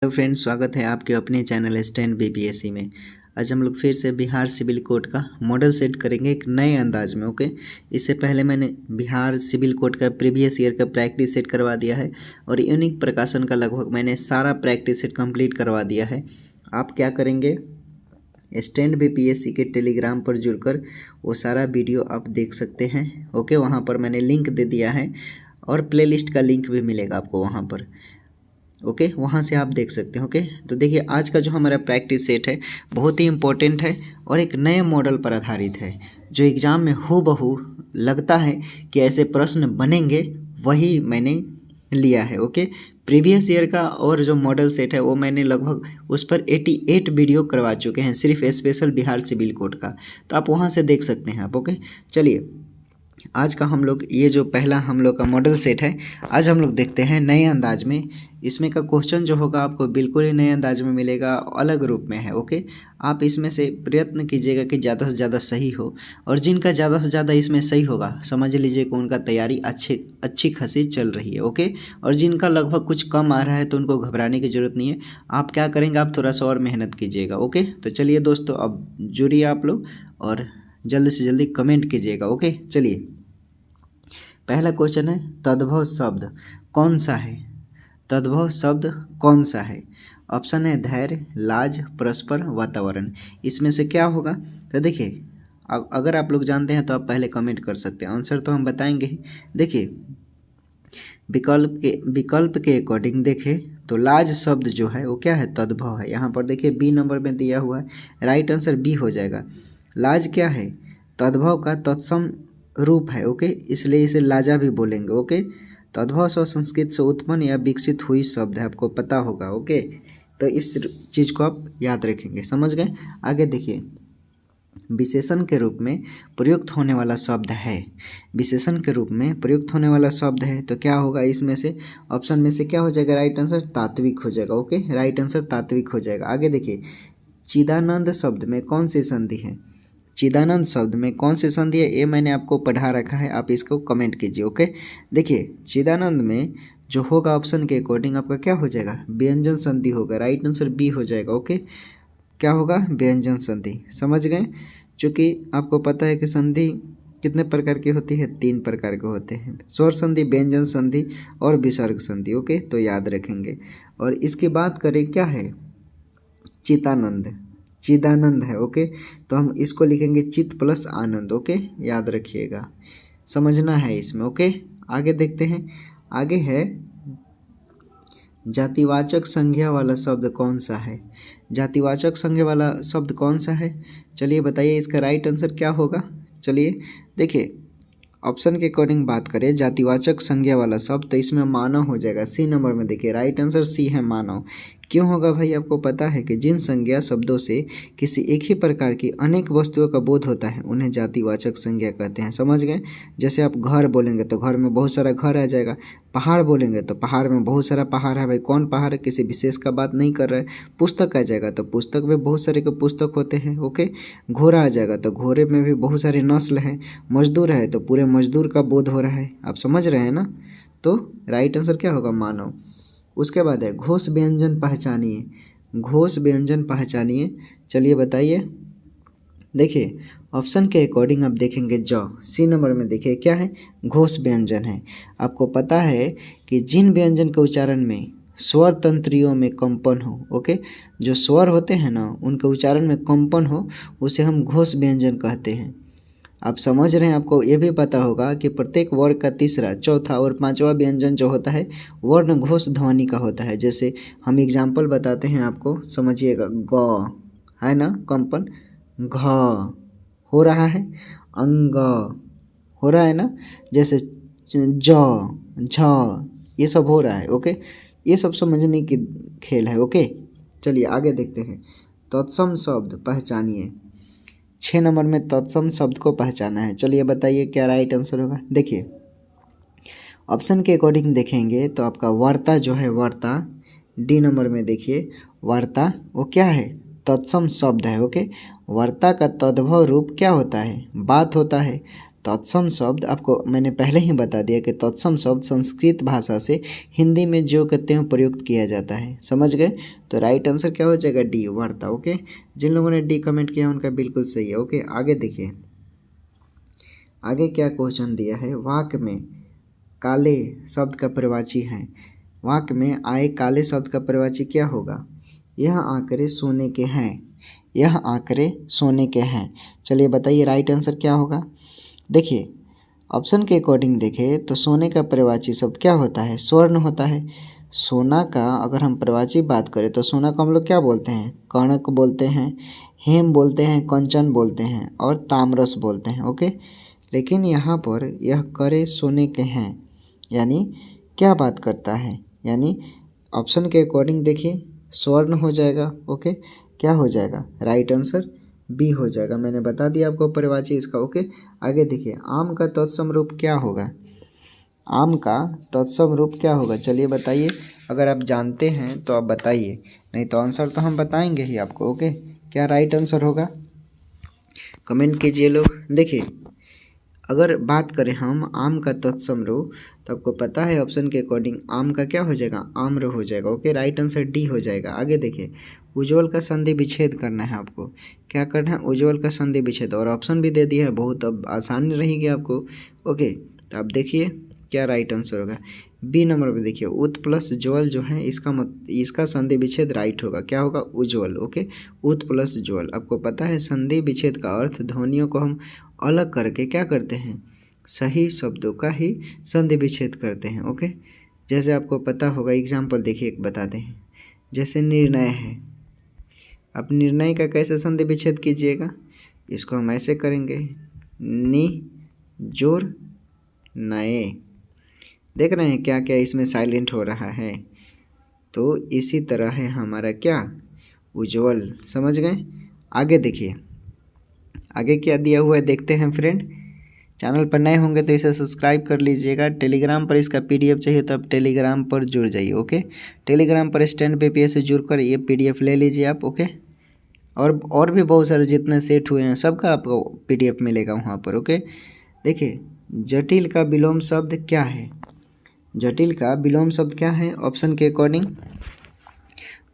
Hello friends, स्वागत है आपके अपने चैनल स्टैंड बीपीएससी में। आज हम लोग फिर से बिहार सिविल कोड का मॉडल सेट करेंगे एक नए अंदाज में। ओके, इससे पहले मैंने बिहार सिविल कोड का प्रीवियस ईयर का प्रैक्टिस सेट करवा दिया है और यूनिक प्रकाशन का लगभग मैंने सारा प्रैक्टिस सेट कंप्लीट करवा दिया है। आप क्या करेंगे, स्टैंड बीपीएससी के टेलीग्राम पर जुड़कर वो सारा वीडियो आप देख सकते हैं। ओके, वहाँ पर मैंने लिंक दे दिया है और प्लेलिस्ट का लिंक भी मिलेगा आपको वहाँ पर। ओके, वहाँ से आप देख सकते हैं। ओके, तो देखिए आज का जो हमारा प्रैक्टिस सेट है बहुत ही इम्पोर्टेंट है और एक नए मॉडल पर आधारित है जो एग्ज़ाम में हूबहू लगता है कि ऐसे प्रश्न बनेंगे, वही मैंने लिया है। ओके, प्रीवियस ईयर का और जो मॉडल सेट है वो मैंने लगभग उस पर 88 वीडियो करवा चुके हैं, सिर्फ स्पेशल बिहार सिविल कोड का, तो आप वहाँ से देख सकते हैं आप। ओके, चलिए आज का हम लोग ये जो पहला हम लोग का मॉडल सेट है, आज हम लोग देखते हैं नए अंदाज में। इसमें का क्वेश्चन जो होगा आपको बिल्कुल ही नए अंदाज में मिलेगा, अलग रूप में है। ओके, आप इसमें से प्रयत्न कीजिएगा कि ज़्यादा से ज़्यादा सही हो, और जिनका ज़्यादा से ज़्यादा इसमें सही होगा समझ लीजिए कि उनका तैयारी अच्छी खासी चल रही है। ओके, और जिनका लगभग कुछ कम आ रहा है तो उनको घबराने की ज़रूरत नहीं है। आप क्या करेंगे, आप थोड़ा सा और मेहनत कीजिएगा। ओके, तो चलिए दोस्तों, अब जुड़िए आप लोग और जल्दी से जल्दी कमेंट कीजिएगा। ओके, चलिए पहला क्वेश्चन है, तद्भव शब्द कौन सा है? तद्भव शब्द कौन सा है? ऑप्शन है धैर्य, लाज, परस्पर, वातावरण। इसमें से क्या होगा? तो देखिए अगर आप लोग जानते हैं तो आप पहले कमेंट कर सकते हैं, आंसर तो हम बताएंगे ही। देखिए विकल्प के अकॉर्डिंग देखें तो लाज शब्द जो है वो क्या है? तद्भव है। यहाँ पर देखिए बी नंबर में दिया हुआ है, राइट आंसर बी हो जाएगा। लाज क्या है? तद्भव का तत्सम रूप है। ओके, इसलिए इसे लाजा भी बोलेंगे। ओके, तद्भव संस्कृत से उत्पन्न या विकसित हुई शब्द है, आपको पता होगा। ओके, तो इस चीज़ को आप याद रखेंगे, समझ गए। आगे देखिए, विशेषण के रूप में प्रयुक्त होने वाला शब्द है। विशेषण के रूप में प्रयुक्त होने वाला शब्द है तो क्या होगा? इसमें से ऑप्शन में से क्या हो जाएगा? राइट आंसर तात्विक हो जाएगा। ओके, राइट आंसर तात्विक हो जाएगा। आगे देखिए, चिदानंद शब्द में कौन सी संधि है? चिदानंद शब्द में कौन सी संधि है ये मैंने आपको पढ़ा रखा है, आप इसको कमेंट कीजिए। ओके, देखिए चिदानंद में जो होगा ऑप्शन के अकॉर्डिंग आपका क्या हो जाएगा? व्यंजन संधि होगा, राइट आंसर बी हो जाएगा। ओके, क्या होगा? व्यंजन संधि। समझ गए? चूँकि आपको पता है कि संधि कितने प्रकार की होती है? 3 प्रकार के होते हैं, स्वर संधि, व्यंजन संधि और विसर्ग संधि। ओके, तो याद रखेंगे। और इसकी बात करें क्या है? चिदानंद, चिदानंद है। ओके, तो हम इसको लिखेंगे चित प्लस आनंद। ओके, याद रखिएगा, समझना है इसमें। ओके, आगे देखते हैं। आगे है जातिवाचक संज्ञा वाला शब्द कौन सा है? जातिवाचक संज्ञा वाला शब्द कौन सा है? चलिए बताइए, इसका राइट आंसर क्या होगा? चलिए देखिए, ऑप्शन के अकॉर्डिंग बात करें जातिवाचक संज्ञा वाला शब्द तो इसमें मानव हो जाएगा। सी नंबर में देखिए, राइट आंसर सी है, मानव। क्यों होगा भाई? आपको पता है कि जिन संज्ञा शब्दों से किसी एक ही प्रकार की अनेक वस्तुओं का बोध होता है उन्हें जातिवाचक संज्ञा कहते हैं। समझ गए? जैसे आप घर बोलेंगे तो घर में बहुत सारा घर आ जाएगा, पहाड़ बोलेंगे तो पहाड़ में बहुत सारा पहाड़ है। भाई कौन पहाड़ है? किसी विशेष का बात नहीं कर रहा है। पुस्तक आ जाएगा तो पुस्तक में बहुत सारे के पुस्तक होते हैं। ओके, घोड़ा आ जाएगा तो घोड़े में भी बहुत सारे नस्ल हैं। मजदूर है तो पूरे मजदूर का बोध हो रहा है, आप समझ रहे हैं ना? तो राइट आंसर क्या होगा? मानव। उसके बाद है घोष व्यंजन पहचानिए, घोष व्यंजन पहचानिए। चलिए बताइए, देखिए ऑप्शन के अकॉर्डिंग आप देखेंगे ज, सी नंबर में देखिए क्या है? घोष व्यंजन है। आपको पता है कि जिन व्यंजन के उच्चारण में स्वर तंत्रियों में कंपन हो, ओके, जो स्वर होते हैं ना उनके उच्चारण में कंपन हो उसे हम घोष व्यंजन कहते हैं। आप समझ रहे हैं? आपको ये भी पता होगा कि प्रत्येक वर्ग का तीसरा, चौथा और पांचवा व्यंजन जो होता है वर्ण घोष ध्वनि का होता है। जैसे हम एग्जाम्पल बताते हैं आपको, समझिएगा। ग है ना कंपन, घ हो रहा है, अंग हो रहा है ना, जैसे ज, झ, ये सब हो रहा है। ओके, ये सब समझने की खेल है। ओके, चलिए आगे देखते हैं। तत्सम शब्द पहचानिए। 6 नंबर में तत्सम शब्द को पहचाना है। चलिए बताइए क्या राइट आंसर होगा? देखिए ऑप्शन के अकॉर्डिंग देखेंगे तो आपका वार्ता जो है, वार्ता डी नंबर में देखिए, वार्ता वो क्या है? तत्सम शब्द है। ओके, वार्ता का तद्भव रूप क्या होता है? बात होता है। तत्सम शब्द आपको मैंने पहले ही बता दिया कि तत्सम शब्द संस्कृत भाषा से हिंदी में जो कहते हैं प्रयुक्त किया जाता है। समझ गए? तो राइट आंसर क्या हो जाएगा? डी, वार्ता। ओके, जिन लोगों ने डी कमेंट किया उनका बिल्कुल सही है। ओके, आगे देखिए, आगे क्या क्वेश्चन दिया है। वाक्य में काले शब्द का प्रवाची है। वाक्य में आए काले शब्द का प्रवाची क्या होगा? यह आंकड़े सोने के हैं। यह आंकड़े सोने के हैं। चलिए बताइए राइट आंसर क्या होगा। देखिए ऑप्शन के अकॉर्डिंग देखें तो सोने का प्रवाची शब्द क्या होता है? स्वर्ण होता है। सोना का अगर हम प्रवाची बात करें तो सोना को हम लोग क्या बोलते हैं? कणक बोलते हैं, हेम बोलते हैं, कंचन बोलते हैं और ताम्रस बोलते हैं। ओके, लेकिन यहाँ पर यह करे सोने के हैं यानी क्या बात करता है? यानी ऑप्शन के अकॉर्डिंग देखिए स्वर्ण हो जाएगा। ओके, क्या हो जाएगा? राइट आंसर बी हो जाएगा। मैंने बता दिया आपको परिभाषा इसका। ओके, आगे देखिए, आम का तत्सम रूप क्या होगा? आम का तत्सम रूप क्या होगा? चलिए बताइए, अगर आप जानते हैं तो आप बताइए, नहीं तो आंसर तो हम बताएंगे ही आपको। ओके, क्या राइट आंसर होगा? कमेंट कीजिए लोग। देखिए अगर बात करें हम आम का तत्सम रूप तो आपको पता है ऑप्शन के अकॉर्डिंग आम का क्या हो जाएगा? आम्र हो जाएगा। ओके, राइट आंसर डी हो जाएगा। आगे देखिए, उज्ज्वल का संधि विच्छेद करना है आपको। क्या करना है? उज्ज्वल का संधि विच्छेद, और ऑप्शन भी दे दिया है, बहुत अब आसानी रहेगी आपको। ओके, तो आप देखिए क्या राइट आंसर होगा। बी नंबर पे देखिए, उत प्लस ज्वल जो है इसका संधि विच्छेद राइट होगा। क्या होगा? उज्ज्वल। ओके, उत प्लस ज्वल। आपको पता है संधि विच्छेद का अर्थ ध्वनियों को हम अलग करके क्या करते हैं? सही शब्दों का ही संधि विच्छेद करते हैं। ओके, जैसे आपको पता होगा, एग्जाम्पल देखिए एक बताते हैं। जैसे निर्णय है, आप निर्णय का कैसे संधि विच्छेद कीजिएगा? इसको हम ऐसे करेंगे, नि जोर नए। देख रहे हैं क्या क्या इसमें साइलेंट हो रहा है? तो इसी तरह है हमारा क्या? उज्ज्वल। समझ गए? आगे देखिए, आगे क्या दिया हुआ है देखते हैं फ्रेंड। चैनल पर नए होंगे तो इसे सब्सक्राइब कर लीजिएगा। टेलीग्राम पर इसका पीडीएफ चाहिए तो आप टेलीग्राम पर जुड़ जाइए। ओके, टेलीग्राम पर स्टैंड पे से जुड़कर ये पीडीएफ ले लीजिए आप। ओके, और भी बहुत सारे जितने सेट हुए हैं सबका आपको पीडीएफ मिलेगा वहाँ पर। ओके, देखिए जटिल का विलोम शब्द क्या है? जटिल का विलोम शब्द क्या है ऑप्शन के अकॉर्डिंग?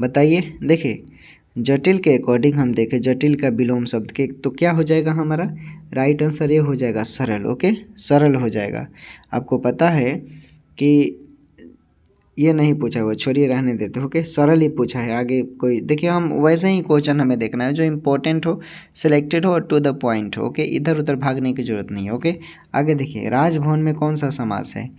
बताइए। देखिए जटिल के अकॉर्डिंग हम देखें, जटिल का विलोम शब्द के तो क्या हो जाएगा हमारा? राइट आंसर ये हो जाएगा सरल। ओके, सरल हो जाएगा। आपको पता है कि ये नहीं पूछा हुआ, छोड़िए रहने देते। ओके, सरल ही पूछा है। आगे कोई देखिए, हम वैसे ही क्वेश्चन हमें देखना है जो इम्पोर्टेंट हो, सिलेक्टेड हो और टू द पॉइंट हो। ओके, इधर उधर भागने की जरूरत नहीं है। ओके, आगे देखिए, राजभवन में कौन सा समास है?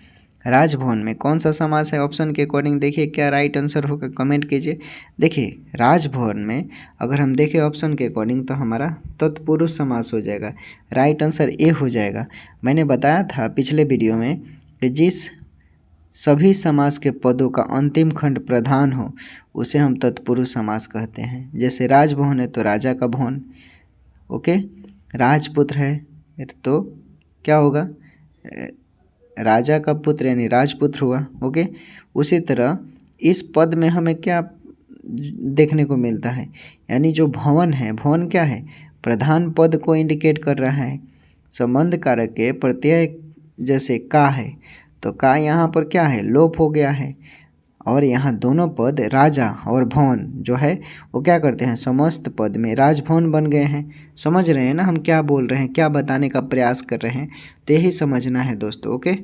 राजभवन में कौन सा समास है? ऑप्शन के अकॉर्डिंग देखिए क्या राइट आंसर होगा, कमेंट कीजिए। देखिए राजभवन में अगर हम देखें ऑप्शन के अकॉर्डिंग तो हमारा तत्पुरुष समास हो जाएगा। राइट आंसर ए हो जाएगा। मैंने बताया था पिछले वीडियो में कि जिस सभी समास के पदों का अंतिम खंड प्रधान हो उसे हम तत्पुरुष समास कहते हैं। जैसे राजभवन है तो राजा का भवन। ओके, राजपुत्र है तो क्या होगा? राजा का पुत्र यानी राजपुत्र हुआ। ओके, उसी तरह इस पद में हमें क्या देखने को मिलता है? यानी जो भवन है, भवन क्या है? प्रधान पद को इंडिकेट कर रहा है। संबंध कारक के प्रत्यय जैसे का है तो का यहाँ पर क्या है? लोप हो गया है। और यहाँ दोनों पद राजा और भवन जो है वो क्या करते हैं? समस्त पद में राजभवन बन गए हैं। समझ रहे हैं ना हम क्या बोल रहे हैं, क्या बताने का प्रयास कर रहे हैं? तो यही समझना है दोस्तों। ओके,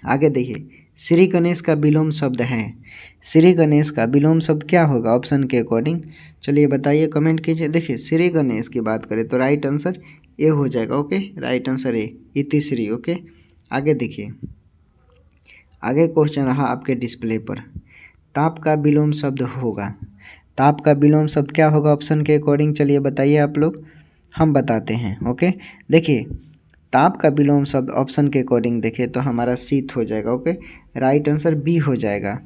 आगे देखिए, श्री गणेश का विलोम शब्द है। श्री गणेश का विलोम शब्द क्या होगा ऑप्शन के अकॉर्डिंग? चलिए बताइए, कमेंट कीजिए। देखिए श्री गणेश की बात करें तो राइट आंसर ए हो जाएगा। ओके, राइट आंसर ए, इतिश्री। ओके, आगे देखिए, आगे क्वेश्चन रहा आपके डिस्प्ले पर। ताप का विलोम शब्द होगा। ताप का विलोम शब्द क्या होगा ऑप्शन के अकॉर्डिंग? चलिए बताइए आप लोग, हम बताते हैं। ओके, देखिए ताप का विलोम शब्द ऑप्शन के अकॉर्डिंग देखें तो हमारा शीत हो जाएगा। ओके, राइट आंसर बी हो जाएगा।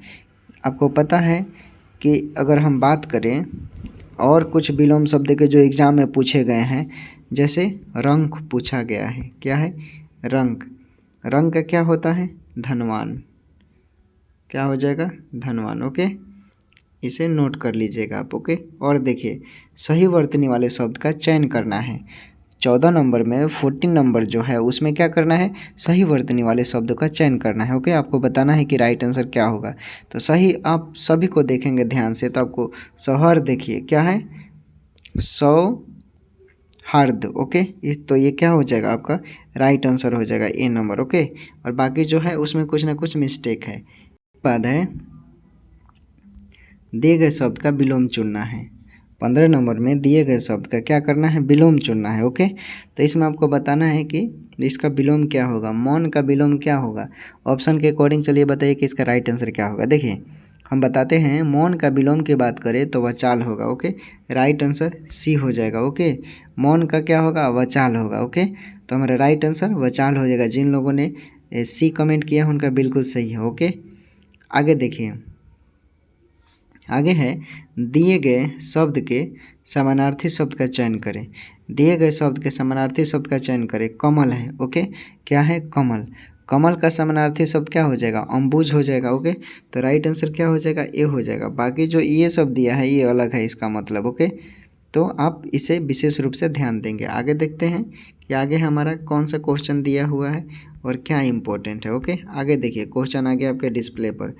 आपको पता है कि अगर हम बात करें और कुछ विलोम शब्द के जो एग्जाम में पूछे गए हैं, जैसे रंक पूछा गया है। क्या है? रंक। रंक का क्या होता है? धनवान। क्या हो जाएगा? धनवान। ओके, इसे नोट कर लीजिएगा आप। ओके, और देखिए सही वर्तनी वाले शब्द का चयन करना है। 14 नंबर में 14 नंबर जो है उसमें क्या करना है, सही वर्तनी वाले शब्दों का चयन करना है। ओके, आपको बताना है कि राइट आंसर क्या होगा। तो सही आप सभी को देखेंगे ध्यान से तो आपको सौहार्द देखिए क्या है, सौहार्द। ओके, तो ये क्या हो जाएगा आपका राइट आंसर हो जाएगा ए नंबर। ओके, और बाकी जो है उसमें कुछ ना कुछ मिस्टेक है। बाद है दिए गए शब्द का विलोम चुनना है। 15 नंबर में दिए गए शब्द का क्या करना है, विलोम चुनना है। ओके, तो इसमें आपको बताना है कि इसका विलोम क्या होगा, मौन का विलोम क्या होगा। ऑप्शन के अकॉर्डिंग चलिए बताइए कि इसका राइट आंसर क्या होगा। देखिए हम बताते हैं, मौन का विलोम की बात करें तो वचाल होगा। ओके, राइट आंसर सी हो जाएगा। ओके, मौन का क्या होगा, वचाल होगा। ओके, तो हमारा राइट आंसर वचाल हो जाएगा। जिन लोगों ने सी कमेंट किया उनका बिल्कुल सही है। ओके, आगे देखिए, आगे है दिए गए शब्द के समानार्थी शब्द का चयन करें। दिए गए शब्द के समानार्थी शब्द का चयन करें। कमल है। ओके, क्या है, कमल। कमल का समानार्थी शब्द क्या हो जाएगा, अम्बुज हो जाएगा। ओके, तो राइट आंसर क्या हो जाएगा, ए हो जाएगा। बाकी जो ये शब्द दिया है ये अलग है इसका मतलब। ओके, तो आप इसे विशेष रूप से ध्यान देंगे। आगे देखते हैं कि आगे हमारा कौन सा क्वेश्चन दिया हुआ है और क्या इंपॉर्टेंट है। ओके, आगे देखिए क्वेश्चन आ गया आपके डिस्प्ले पर।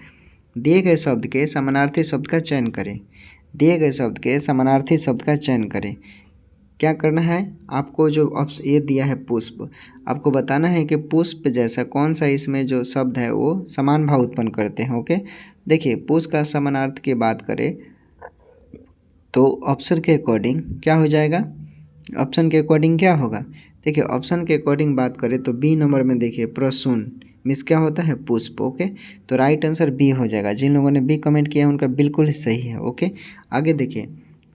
दिए गए शब्द के समानार्थी शब्द का चयन करें। दिए गए शब्द के समानार्थी शब्द का चयन करें। क्या करना है आपको, जो ऑप्शन ये दिया है पुष्प, आपको बताना है कि पुष्प जैसा कौन सा इसमें जो शब्द है वो समान भाव उत्पन्न करते हैं। ओके, देखिए पुष्प का समानार्थ की बात करें तो ऑप्शन के अकॉर्डिंग क्या हो जाएगा, ऑप्शन के अकॉर्डिंग क्या होगा। देखिए ऑप्शन के अकॉर्डिंग बात करें तो बी नंबर में देखिए प्रसून मिस क्या होता है, पुष्प। ओके, तो राइट आंसर बी हो जाएगा। जिन लोगों ने बी कमेंट किया उनका बिल्कुल ही सही है। ओके, आगे देखिए,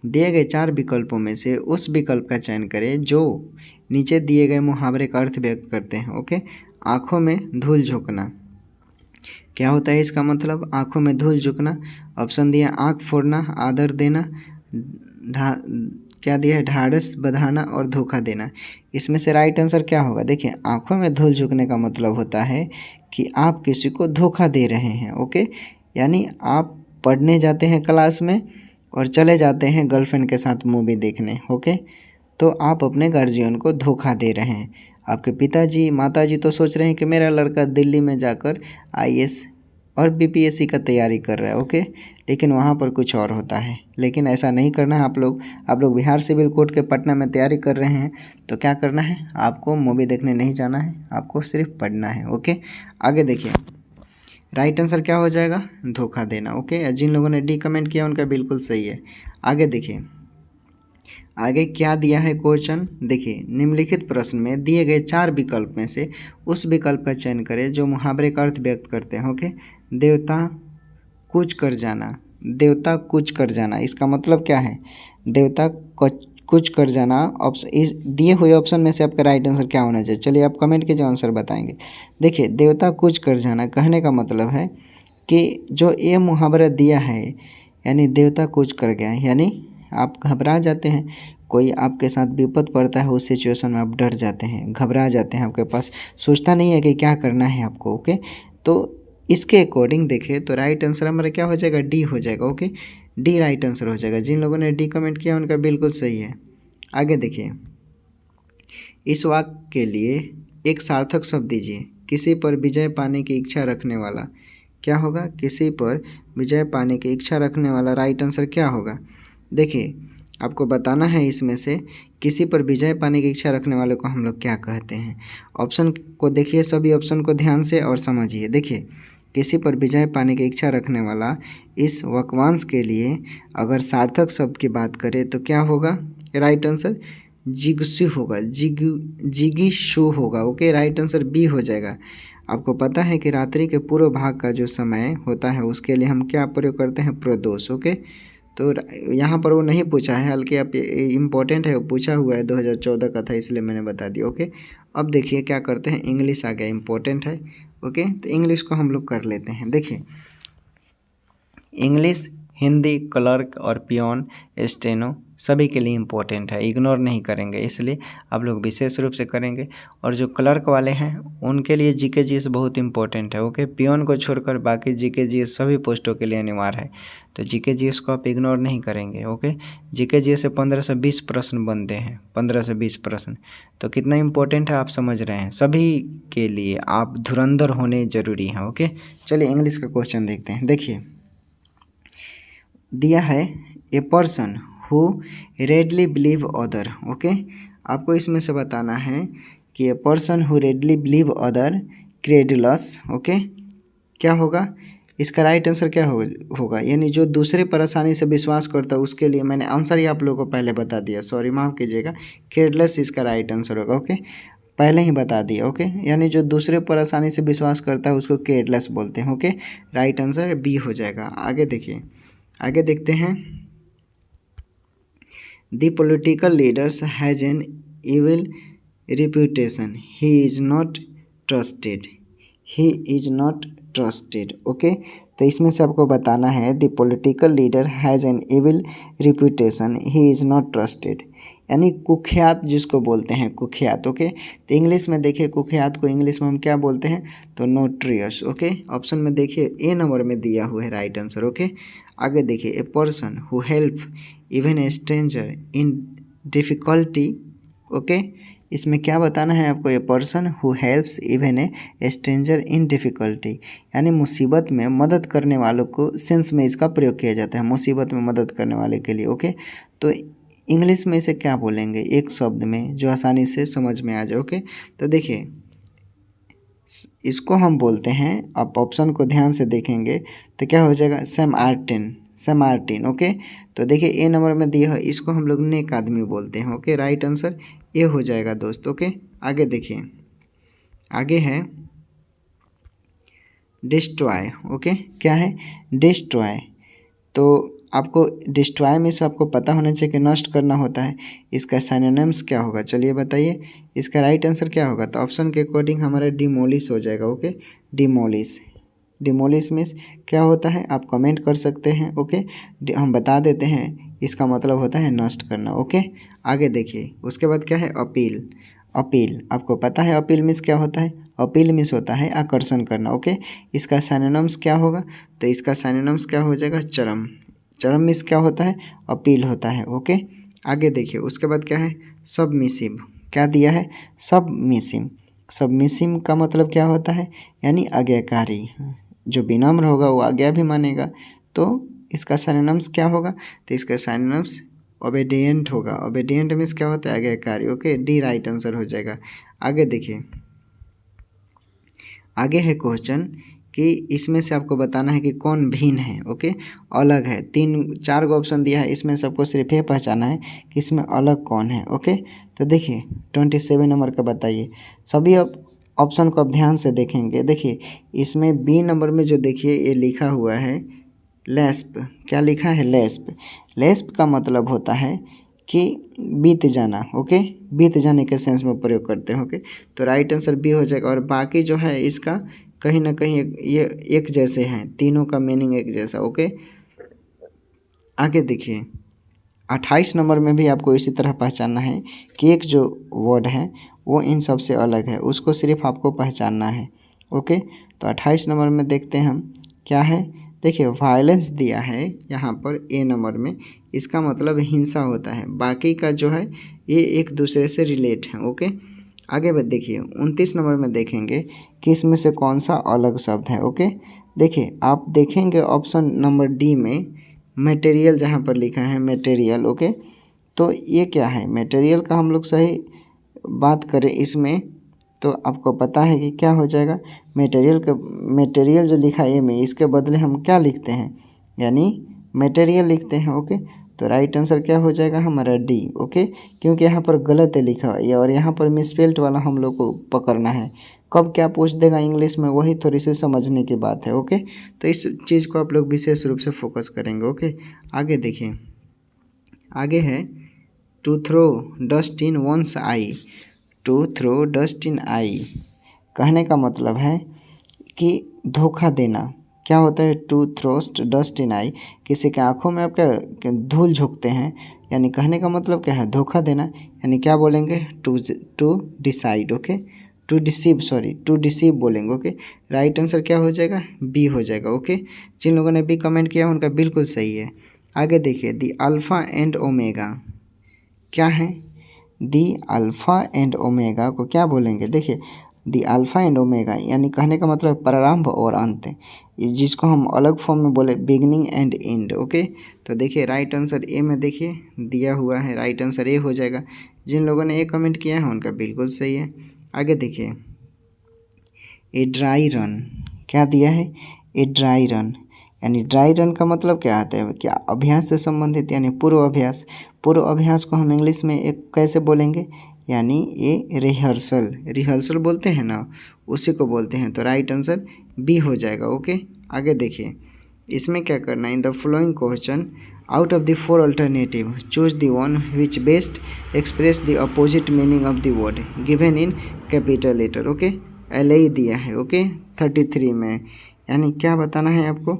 दिए गए 4 विकल्पों में से उस विकल्प का चयन करें जो नीचे दिए गए मुहावरे का अर्थ व्यक्त करते हैं। ओके, आँखों में धूल झोंकना क्या होता है, इसका मतलब आँखों में धूल झोंकना। ऑप्शन दिया आँख फोड़ना, आदर देना, क्या दिया है, ढाढ़स बंधाना और धोखा देना। इसमें से राइट आंसर क्या होगा। देखिए आंखों में धूल झुकने का मतलब होता है कि आप किसी को धोखा दे रहे हैं। ओके, यानी आप पढ़ने जाते हैं क्लास में और चले जाते हैं गर्लफ्रेंड के साथ मूवी देखने। ओके, तो आप अपने गार्जियन को धोखा दे रहे हैं। आपके पिताजी माताजी तो सोच रहे हैं कि मेरा लड़का दिल्ली में जाकर आईएएस और बीपीएससी का तैयारी कर रहा है। ओके, लेकिन वहाँ पर कुछ और होता है। लेकिन ऐसा नहीं करना है। आप लोग बिहार सिविल कोर्ट के पटना में तैयारी कर रहे हैं तो क्या करना है, आपको मूवी देखने नहीं जाना है, आपको सिर्फ पढ़ना है। ओके, आगे देखिए राइट आंसर क्या हो जाएगा, धोखा देना। ओके, जिन लोगों ने डी कमेंट किया उनका बिल्कुल सही है। आगे देखिए आगे क्या दिया है क्वेश्चन। देखिए निम्नलिखित प्रश्न में दिए गए 4 विकल्प में से उस विकल्प का चयन करें जो मुहावरे का अर्थ व्यक्त करते हैं। ओके, देवता कूच कर जाना। देवता कूच कर जाना इसका मतलब क्या है, देवता कूच कर जाना। ऑप्शन इस दिए हुए ऑप्शन में से आपका राइट आंसर क्या होना चाहिए, चलिए आप कमेंट कीजिए, आंसर बताएंगे। देखिए देवता कूच कर जाना कहने का मतलब है कि जो ये मुहावरा दिया है यानी देवता कूच कर गया है, यानी आप घबरा जाते हैं, कोई आपके साथ विपद पड़ता है उस सिचुएशन में आप डर जाते हैं, घबरा जाते हैं, आपके पास सोचता नहीं है कि क्या करना है आपको। ओके, तो इसके अकॉर्डिंग देखें तो राइट आंसर हमारा क्या हो जाएगा, डी हो जाएगा। ओके, डी राइट आंसर हो जाएगा। जिन लोगों ने डी कमेंट किया उनका बिल्कुल सही है। आगे देखिए इस वाक्य के लिए एक सार्थक शब्द दीजिए। किसी पर विजय पाने की इच्छा रखने वाला क्या होगा, किसी पर विजय पाने की इच्छा रखने वाला राइट आंसर क्या होगा। देखिए आपको बताना है इसमें से किसी पर विजय पाने की इच्छा रखने वाले को हम लोग क्या कहते हैं। ऑप्शन को देखिए, सभी ऑप्शन को ध्यान से और समझिए। देखिए किसी पर विजय पाने की इच्छा रखने वाला, इस वाक्यांश के लिए अगर सार्थक शब्द की बात करें तो क्या होगा, राइट आंसर जिगीषु होगा, जिगीषु होगा। ओके, राइट आंसर बी हो जाएगा। आपको पता है कि रात्रि के पूर्व भाग का जो समय होता है उसके लिए हम क्या प्रयोग करते हैं, प्रदोष। ओके, तो यहाँ पर वो नहीं पूछा है, हल्के आप इम्पोर्टेंट है, वो पूछा हुआ है 2014 का था इसलिए मैंने बता दिया। ओके, अब देखिए क्या करते हैं, इंग्लिश आ गया, इम्पोर्टेंट है। ओके, तो इंग्लिश को हम लोग कर लेते हैं। देखिए इंग्लिश हिंदी क्लर्क और पियोन, स्टेनो सभी के लिए इम्पोर्टेंट है, इग्नोर नहीं करेंगे, इसलिए आप लोग विशेष रूप से करेंगे। और जो क्लर्क वाले हैं उनके लिए जीके जीएस बहुत इंपॉर्टेंट है। ओके, पियोन को छोड़कर बाकी जीके जीएस सभी पोस्टों के लिए अनिवार्य है, तो जीके जीएस को आप इग्नोर नहीं करेंगे। ओके, जीके जीएस से 15 से 20 प्रश्न बनते हैं, 15 से 20 प्रश्न, तो कितना इंपॉर्टेंट है आप समझ रहे हैं। सभी के लिए आप धुरंधर होने जरूरी हैं। ओके, चलिए इंग्लिश का क्वेश्चन देखते हैं। देखिए दिया है a person who readily believe other. Okay, आपको इसमें से बताना है कि a person who readily believe other credulous. Okay, क्या होगा इसका राइट आंसर, क्या होगा यानी जो दूसरे पर आसानी से विश्वास करता है उसके लिए। मैंने आंसर ही आप लोगों को पहले बता दिया, सॉरी माफ़ कीजिएगा, क्रेडुलस इसका राइट आंसर होगा। ओके, पहले ही बता दिया। ओके, यानी जो दूसरे पर आसानी से विश्वास करता है उसको क्रेडुलस बोलते हैं। ओके, राइट आंसर बी हो जाएगा। आगे देखिए, आगे देखते हैं। The political leaders has an evil reputation, he is not trusted, he is not trusted। Okay, तो इसमें से आपको बताना है the political leader has an evil reputation, he is not trusted, यानी कुख्यात जिसको बोलते हैं, कुख्यात। ओके, तो इंग्लिश में देखिए कुख्यात को इंग्लिश में हम क्या बोलते हैं, तो नोट्रियस। ओके, ऑप्शन में देखिए ए नंबर में दिया हुआ है राइट आंसर। ओके, आगे देखिए ए person who help even a stranger in difficulty. Okay, इसमें क्या बताना है आपको, ए person who helps even a stranger in difficulty, यानी मुसीबत में मदद करने वालों को सेंस में इसका प्रयोग किया जाता है, मुसीबत में मदद करने वाले के लिए। ओके, तो इंग्लिश में इसे क्या बोलेंगे एक शब्द में जो आसानी से समझ में आ जाए। ओके, तो देखिए इसको हम बोलते हैं, आप ऑप्शन को ध्यान से देखेंगे तो क्या हो जाएगा, सेमार्टिन। ओके, तो देखिए ए नंबर में दिया है, इसको हम लोग नेक आदमी बोलते हैं। ओके, राइट आंसर ये हो जाएगा दोस्त। ओके, आगे देखिए, आगे है डिस्ट्रॉय। ओके, क्या है डिस्ट्रॉय, तो आपको डिस्ट्रॉय में से आपको पता होना चाहिए कि नष्ट करना होता है। इसका सिनोनिम्स क्या होगा, चलिए बताइए। इसका राइट आंसर क्या होगा, तो ऑप्शन के अकॉर्डिंग हमारा डिमोलिश हो जाएगा। ओके, डिमोलिश मीन्स क्या होता है आप कमेंट कर सकते हैं। ओके, हम बता देते हैं, इसका मतलब होता है नष्ट करना। ओके, आगे देखिए, उसके बाद क्या है अपील, आपको पता है अपील मीन्स क्या होता है, अपील मीन्स होता है आकर्षण करना। ओके, इसका सिनोनिम्स क्या होगा, तो इसका सिनोनिम्स क्या हो जाएगा, चरम मीन्स क्या होता है, अपील होता है। ओके, आगे देखिए, उसके बाद क्या है सबमिसिव, क्या दिया है सबमिसिव का मतलब क्या होता है, यानी आज्ञाकारी, जो विनम्र होगा वो आज्ञा भी मानेगा। तो इसका सिनोनिम्स क्या होगा, तो इसका सिनोनिम्स ओबेडिएंट होगा। ओबेडिएंट मीन्स क्या होता है आज्ञाकारी। ओके, डी राइट आंसर हो जाएगा। आगे देखिए, आगे है क्वेश्चन कि इसमें से आपको बताना है कि कौन भिन्न है। ओके, अलग है, 3-4 ऑप्शन दिया है, इसमें सबको सिर्फ ये पहचाना है कि इसमें अलग कौन है। ओके, तो देखिए 27 नंबर का बताइए। सभी ऑप्शन को आप ध्यान से देखेंगे। देखिए इसमें बी नंबर में जो देखिए ये लिखा हुआ है लेस्प, क्या लिखा है लेस्प का मतलब होता है कि बीत जाना। ओके, बीत जाने के सेंस में प्रयोग करते हैं। ओके, तो राइट आंसर बी हो जाएगा। और बाकी जो है इसका कहीं ना कहीं ये एक जैसे हैं, तीनों का मीनिंग एक जैसा। ओके, आगे देखिए 28 नंबर में भी आपको इसी तरह पहचानना है कि एक जो वर्ड है वो इन सब से अलग है, उसको सिर्फ आपको पहचानना है। ओके, तो 28 नंबर में देखते हैं हम क्या है। देखिए वायलेंस दिया है यहाँ पर ए नंबर में, इसका मतलब हिंसा होता है, बाकी का जो है ये एक दूसरे से रिलेट है। ओके, आगे देखिए 29 नंबर में देखेंगे कि इसमें से कौन सा अलग शब्द है। ओके, देखिए आप देखेंगे ऑप्शन नंबर डी में मटेरियल, जहाँ पर लिखा है मटेरियल। ओके, तो ये क्या है मटेरियल का, हम लोग सही बात करें इसमें तो आपको पता है कि क्या हो जाएगा, मटेरियल जो लिखा है में, इसके बदले हम क्या लिखते हैं, यानी मटेरियल लिखते हैं। ओके, तो राइट आंसर क्या हो जाएगा हमारा डी। ओके, क्योंकि यहाँ पर गलत है लिखा है और यहाँ पर मिसस्पेल्ड वाला हम लोग को पकड़ना है, कब क्या पूछ देगा इंग्लिश में, वही थोड़ी सी समझने की बात है। ओके, तो इस चीज़ को आप लोग विशेष रूप से फोकस करेंगे। ओके, आगे देखिए, आगे है to throw dust in one's eye, to throw dust in eye कहने का मतलब है कि धोखा देना, क्या होता है टू थ्रोस्ट डस्ट इन आई, किसी के आंखों में आप क्या धूल झोंकते हैं, यानी कहने का मतलब क्या है धोखा देना, यानी क्या बोलेंगे to decide, okay to deceive, sorry to deceive बोलेंगे, ओके। राइट आंसर क्या हो जाएगा बी हो जाएगा, ओके। जिन लोगों ने बी कमेंट किया उनका बिल्कुल सही है। आगे देखिए दी अल्फ़ा एंड ओमेगा क्या है, दी अल्फ़ा एंड ओमेगा को क्या बोलेंगे, देखिए दी अल्फ़ा एंड ओमेगा यानी कहने का मतलब प्रारंभ और अंत, जिसको हम अलग फॉर्म में बोले बिगनिंग एंड एंड, ओके। तो देखिए राइट आंसर ए में देखिए दिया हुआ है, राइट आंसर ए हो जाएगा। जिन लोगों ने ए कमेंट किया है उनका बिल्कुल सही है। आगे देखिए ए ड्राई रन क्या दिया है, ए ड्राई रन, यानी ड्राई रन का मतलब क्या आता है, क्या अभ्यास से संबंधित यानी पूर्व अभ्यास। पूर्व अभ्यास को हम इंग्लिश में एक कैसे बोलेंगे, यानी ये रिहर्सल, रिहर्सल बोलते हैं ना, उसी को बोलते हैं। तो राइट आंसर बी हो जाएगा, ओके। आगे देखिए इसमें क्या करना है, in the following question out of the four alternative choose the one which best express the opposite meaning of the word given in capital letter, okay. LA दिया है, ओके 33 में, यानी क्या बताना है आपको,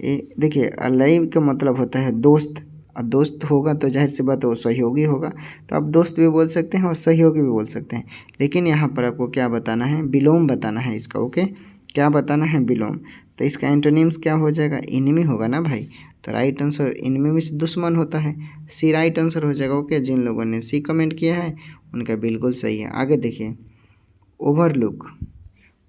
ये देखिए LA का मतलब होता है दोस्त, और दोस्त होगा तो जाहिर सी बात है वो सहयोगी होगा, तो आप दोस्त भी बोल सकते हैं और सहयोगी भी बोल सकते हैं। लेकिन यहाँ पर आपको क्या बताना है, विलोम बताना है इसका, ओके। क्या बताना है विलोम, तो इसका एंटोनिम्स क्या हो जाएगा, इनिमी होगा ना भाई। तो राइट आंसर इनिमी में से दुश्मन होता है, सी राइट आंसर हो जाएगा, ओके। जिन लोगों ने सी कमेंट किया है उनका बिल्कुल सही है। आगे देखिए ओवरलुक,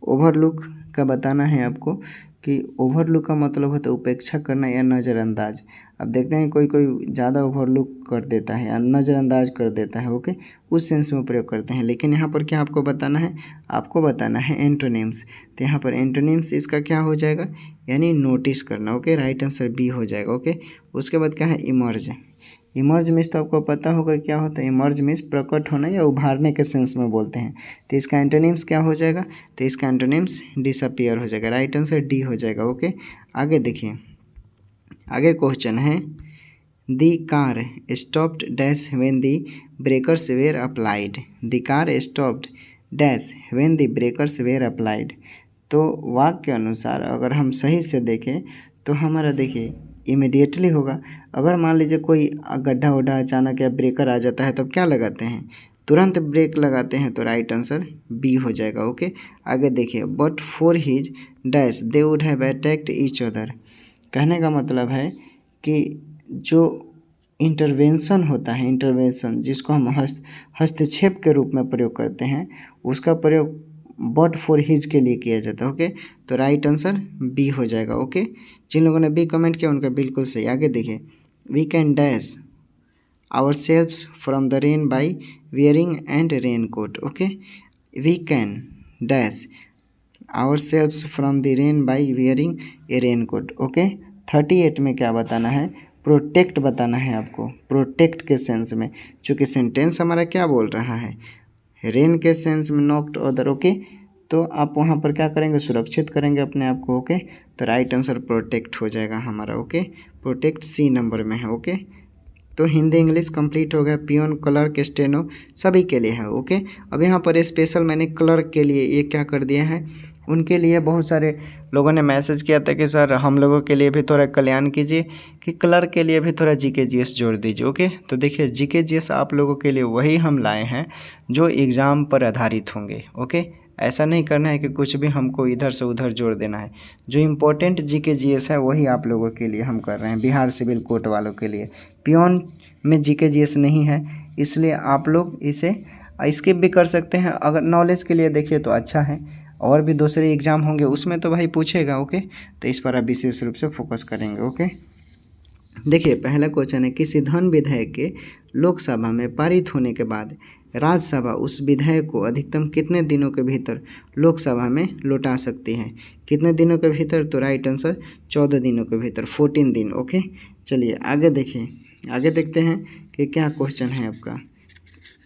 ओवरलुक का बताना है आपको कि ओवरलुक का मतलब होता है उपेक्षा करना या नज़रअंदाज। अब देखते हैं कोई कोई ज़्यादा ओवरलुक कर देता है या नज़रअंदाज कर देता है, ओके, उस सेंस में प्रयोग करते हैं। लेकिन यहाँ पर क्या आपको बताना है, आपको बताना है एंटोनिम्स। तो यहाँ पर एंटोनिम्स इसका क्या हो जाएगा, यानी नोटिस करना, ओके। राइट आंसर बी हो जाएगा, ओके। उसके बाद क्या है इमर्ज, इमर्ज मीन्स तो आपको पता होगा क्या होता है, इमर्ज मीन्स प्रकट होना या उभारने के सेंस में बोलते हैं। तो इसका एंटोनिम्स क्या हो जाएगा, तो इसका एंटोनिम्स डिसअपियर हो जाएगा, राइट आंसर डी हो जाएगा, ओके। आगे देखिए आगे क्वेश्चन है the car stopped dash when the breakers were applied, the car stopped dash when the breakers were applied. तो वाक्य के अनुसार अगर हम सही से देखें तो हमारा देखिए इमिडिएटली होगा। अगर मान लीजिए कोई गड्ढा वड्ढा अचानक या ब्रेकर आ जाता है तब क्या लगाते हैं, तुरंत ब्रेक लगाते हैं, तो राइट आंसर बी हो जाएगा, ओके। आगे देखिए but for his dash they would have attacked each other, कहने का मतलब है कि जो इंटरवेंशन होता है, इंटरवेंशन जिसको हम हस्तक्षेप के रूप में प्रयोग करते हैं, उसका प्रयोग बट फॉर हिज के लिए किया जाता है, ओके। तो राइट आंसर बी हो जाएगा, ओके। जिन लोगों ने बी कमेंट किया उनका बिल्कुल सही। आगे देखिए we can dash ourselves from the rain by wearing and raincoat, okay. We can dash ourselves from the rain by wearing a raincoat, okay. 38 में क्या बताना है, प्रोटेक्ट बताना है आपको, प्रोटेक्ट के सेंस में, चूँकि सेंटेंस हमारा क्या बोल रहा है, रेन के सेंस में नॉट अदर, ओके। तो आप वहाँ पर क्या करेंगे, सुरक्षित करेंगे अपने आप को, ओके। तो राइट आंसर प्रोटेक्ट हो जाएगा हमारा, ओके। प्रोटेक्ट सी नंबर में है, ओके। तो हिंदी इंग्लिश कंप्लीट हो गया, पियोन क्लर्क स्टेनो सभी के लिए है, ओके। अब यहाँ पर स्पेशल मैंने क्लर्क के लिए ये क्या कर दिया है, उनके लिए बहुत सारे लोगों ने मैसेज किया था कि सर हम लोगों के लिए भी थोड़ा कल्याण कीजिए, कि क्लर्क के लिए भी थोड़ा जीके जीएस जोड़ दीजिए, ओके। तो देखिए जीके जीएस आप लोगों के लिए वही हम लाए हैं जो एग्ज़ाम पर आधारित होंगे, ओके। ऐसा नहीं करना है कि कुछ भी हमको इधर से उधर जोड़ देना है, जो इम्पोर्टेंट जीके जीएस है वही आप लोगों के लिए हम कर रहे हैं, बिहार सिविल कोर्ट वालों के लिए। पियोन में जीके जीएस नहीं है, इसलिए आप लोग इसे स्किप भी कर सकते हैं। अगर नॉलेज के लिए देखिए तो अच्छा है, और भी दूसरे एग्ज़ाम होंगे उसमें तो भाई पूछेगा, ओके। तो इस पर आप विशेष रूप से फोकस करेंगे, ओके। देखिए पहला क्वेश्चन है किसी धन विधेयक के लोकसभा में पारित होने के बाद राज्यसभा उस विधेयक को अधिकतम कितने दिनों के भीतर लोकसभा में लौटा सकती है, कितने दिनों के भीतर, तो राइट आंसर 14 दिनों के भीतर, 14 दिन, ओके। चलिए आगे देखिए, आगे देखते हैं कि क्या क्वेश्चन है आपका,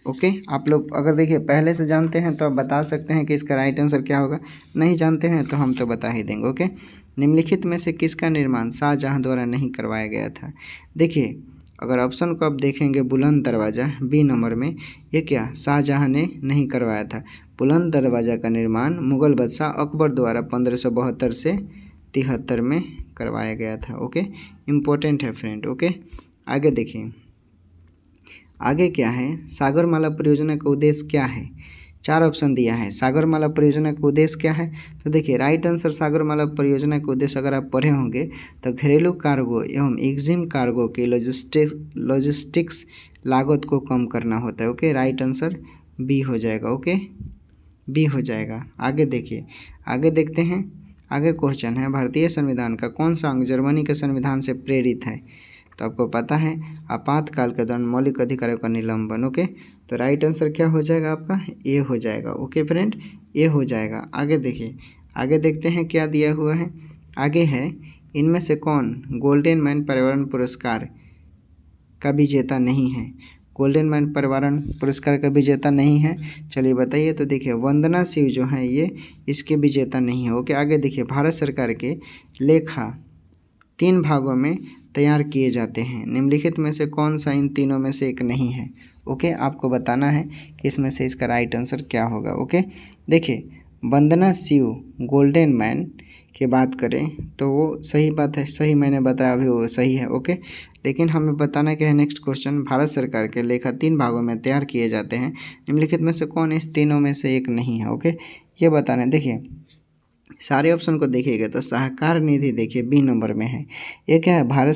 ओके। आप लोग अगर देखिए पहले से जानते हैं तो आप बता सकते हैं कि इसका राइट आंसर क्या होगा, नहीं जानते हैं तो हम तो बता ही देंगे, ओके। निम्नलिखित में से किसका निर्माण शाहजहां द्वारा नहीं करवाया गया था। देखिए अगर ऑप्शन को आप देखेंगे बुलंद दरवाज़ा बी नंबर में, ये क्या शाहजहां ने नहीं करवाया था। बुलंद दरवाज़ा का निर्माण मुग़ल बादशाह अकबर द्वारा 1572 से 1973 में करवाया गया था। ओके, इम्पोर्टेंट है फ्रेंड। ओके, आगे देखिए, आगे क्या है, सागरमाला परियोजना का उद्देश्य क्या है। 4 ऑप्शन दिया है। सागरमाला परियोजना का उद्देश्य क्या है, तो देखिए राइट आंसर सागरमाला परियोजना का उद्देश्य अगर आप पढ़े होंगे तो घरेलू कार्गो एवं एक्जिम कार्गो की लॉजिस्टिक्स लागत को कम करना होता है। ओके, राइट आंसर बी हो जाएगा। ओके, बी हो जाएगा। आगे देखिए, आगे देखते हैं। आगे क्वेश्चन है, भारतीय संविधान का कौन सा अंग जर्मनी के संविधान से प्रेरित है। तो आपको पता है आपातकाल के दौरान मौलिक अधिकारों का निलंबन। ओके, तो राइट आंसर क्या हो जाएगा आपका, ए हो जाएगा। ओके फ्रेंड, ए हो जाएगा। आगे देखिए, आगे देखते हैं क्या दिया हुआ है। आगे है, इनमें से कौन गोल्डन मैन पर्यावरण पुरस्कार का विजेता नहीं है। गोल्डन मैन पर्यावरण पुरस्कार का विजेता नहीं है, चलिए बताइए। तो देखिए वंदना शिव जो है ये इसके विजेता नहीं है। ओके, आगे देखिए, भारत सरकार के लेखा 3 भागों में तैयार किए जाते हैं, निम्नलिखित में से कौन सा इन तीनों में से एक नहीं है। ओके, आपको बताना है कि इसमें से इसका राइट आंसर क्या होगा। ओके, देखिए वंदना शिव गोल्डन मैन की बात करें तो वो सही बात है, सही मैंने बताया अभी वो सही है। ओके, लेकिन हमें बताना क्या है नेक्स्ट क्वेश्चन, भारत सरकार के लेखा 3 भागों में तैयार किए जाते हैं, निम्नलिखित में से कौन इस तीनों में से एक नहीं है। ओके, ये बताना है। देखिए सारे ऑप्शन को देखिएगा तो सहकार निधि देखिए बी नंबर में है। ये क्या है, भारत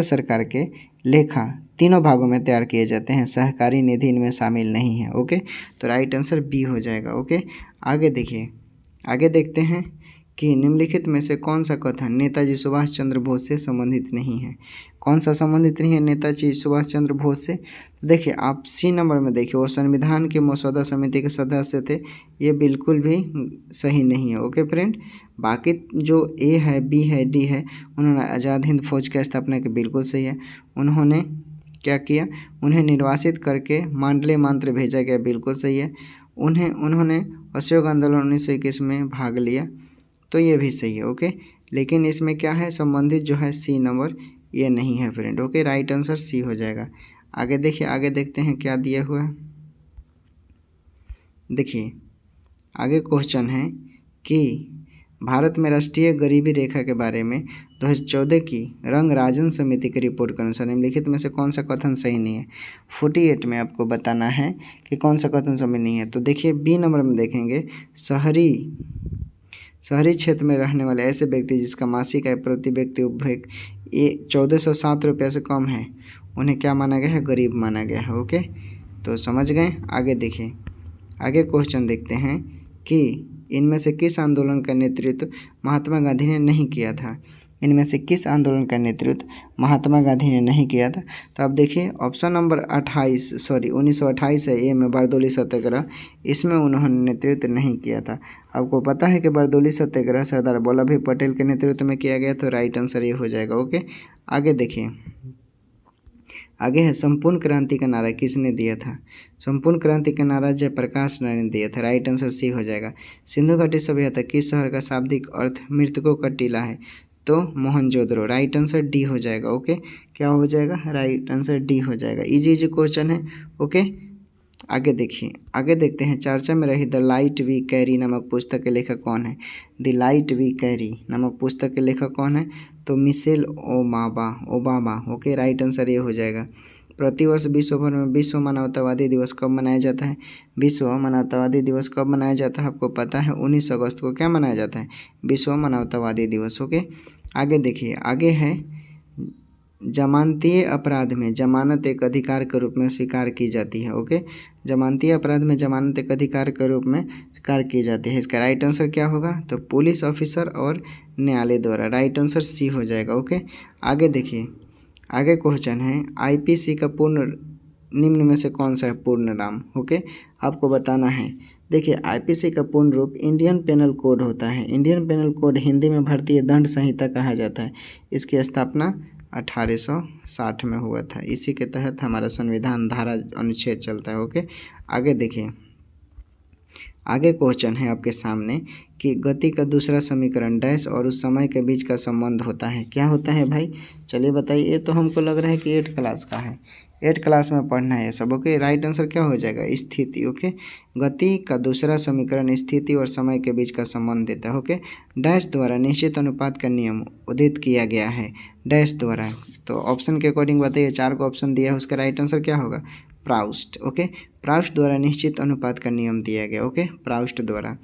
सरकार के लेखा 3 भागों में तैयार किए जाते हैं, सहकारी निधि इनमें शामिल नहीं है। ओके, तो राइट आंसर बी हो जाएगा। ओके, आगे देखिए, आगे देखते हैं कि निम्नलिखित में से कौन सा कथन नेताजी सुभाष चंद्र बोस से संबंधित नहीं है। कौन सा संबंधित नहीं है नेताजी सुभाष चंद्र बोस से, तो देखिए आप सी नंबर में देखिए, वो संविधान के मसौदा समिति के सदस्य थे, ये बिल्कुल भी सही नहीं है। ओके फ्रेंड, बाकी जो ए है, बी है, डी है, उन्होंने आज़ाद हिंद फौज की स्थापना की, बिल्कुल सही है। उन्होंने क्या किया, उन्हें निर्वासित करके मांडले मंत्र भेजा गया, बिल्कुल सही है। उन्होंने असहयोग आंदोलन 1921 में भाग लिया, तो ये भी सही है। ओके, लेकिन इसमें क्या है, संबंधित जो है सी नंबर ये नहीं है friend. Okay, right answer C हो जाएगा। आगे देखिए, आगे देखते हैं क्या दिया हुआ है। देखिए आगे क्वेश्चन है कि भारत में राष्ट्रीय गरीबी रेखा के बारे में 2014 की रंग राजन समिति की रिपोर्ट के अनुसार निम्नलिखित में से कौन सा कथन सही नहीं है। 48 में आपको बताना है कि कौन सा कथन सही नहीं है। तो देखिए बी नंबर में देखेंगे, शहरी क्षेत्र में रहने वाले ऐसे व्यक्ति जिसका मासिक आय प्रति व्यक्ति उपभोग 1407 रुपये से कम है, उन्हें क्या माना गया है, गरीब माना गया है। ओके, तो समझ गए। आगे देखिए, आगे क्वेश्चन देखते हैं कि इनमें से किस आंदोलन का नेतृत्व महात्मा गांधी ने नहीं किया था। इनमें से किस आंदोलन का नेतृत्व महात्मा गांधी ने नहीं किया था। तो आप देखिए ऑप्शन नंबर 1928 है ए में, बारदोली सत्याग्रह, इसमें उन्होंने नेतृत्व नहीं किया था। आपको पता है कि बारदोली सत्याग्रह सरदार वल्लभ भाई पटेल के नेतृत्व में किया गया, तो राइट आंसर ये हो जाएगा। ओके, आगे देखिए, आगे है संपूर्ण क्रांति का नारा किसने दिया था। संपूर्ण क्रांति का नारा जयप्रकाश नारायण ने दिया था, राइट आंसर सी हो जाएगा। सिंधु घाटी सभ्यता किस शहर का शाब्दिक अर्थ मृतकों का टीला है, तो मोहनजोदड़ो, राइट आंसर डी हो जाएगा। ओके, क्या हो जाएगा, राइट आंसर डी हो जाएगा। इजी क्वेश्चन है। ओके, आगे देखिए, आगे देखते हैं, चर्चा में रही द लाइट वी कैरी नामक पुस्तक के लेखक कौन है। द लाइट वी कैरी नामक पुस्तक के लेखक कौन है, तो Michelle Obama. Okay, right answer ये हो जाएगा। प्रतिवर्ष विश्व भर में विश्व मानवतावादी दिवस कब मनाया जाता है। विश्व मानवतावादी दिवस कब मनाया जाता है, आपको पता है 19 अगस्त को क्या मनाया जाता है, विश्व मानवतावादी दिवस। ओके, आगे देखिए, आगे है जमानतीय अपराध में जमानत एक अधिकार के रूप में स्वीकार की जाती है। ओके, जमानतीय अपराध में जमानत एक अधिकार के रूप में स्वीकार की जाती है। इसका राइट आंसर क्या होगा, तो पुलिस ऑफिसर और न्यायालय द्वारा, राइट आंसर सी हो जाएगा। ओके, आगे देखिए, आगे क्वेश्चन है आईपीसी का पूर्ण निम्न में से कौन सा है पूर्ण नाम। ओके, आपको बताना है। देखिए आईपीसी का पूर्ण रूप इंडियन पेनल कोड होता है। इंडियन पेनल कोड हिंदी में भारतीय दंड संहिता कहा जाता है। इसकी स्थापना 1860 में हुआ था। इसी के तहत हमारा संविधान धारा अनुच्छेद चलता है। ओके, आगे देखिए, आगे क्वेश्चन है आपके सामने कि गति का दूसरा समीकरण डैश और उस समय के बीच का संबंध होता है। क्या होता है भाई, चलिए बताइए। ये तो हमको लग रहा है कि 8 क्लास का है, 8 क्लास में पढ़ना है ये सब। ओके, राइट आंसर क्या हो जाएगा, स्थिति। ओके, गति का दूसरा समीकरण स्थिति और समय के बीच का संबंध देता है। ओके, डैश द्वारा निश्चित अनुपात का नियम उदित किया गया है, डैश द्वारा। तो ऑप्शन के अकॉर्डिंग बताइए, 4 को ऑप्शन दिया है, उसका राइट आंसर क्या होगा, प्राउस्ट। ओके, प्राउस्ट द्वारा निश्चित अनुपात का नियम दिया गया। ओके, प्राउस्ट द्वारा।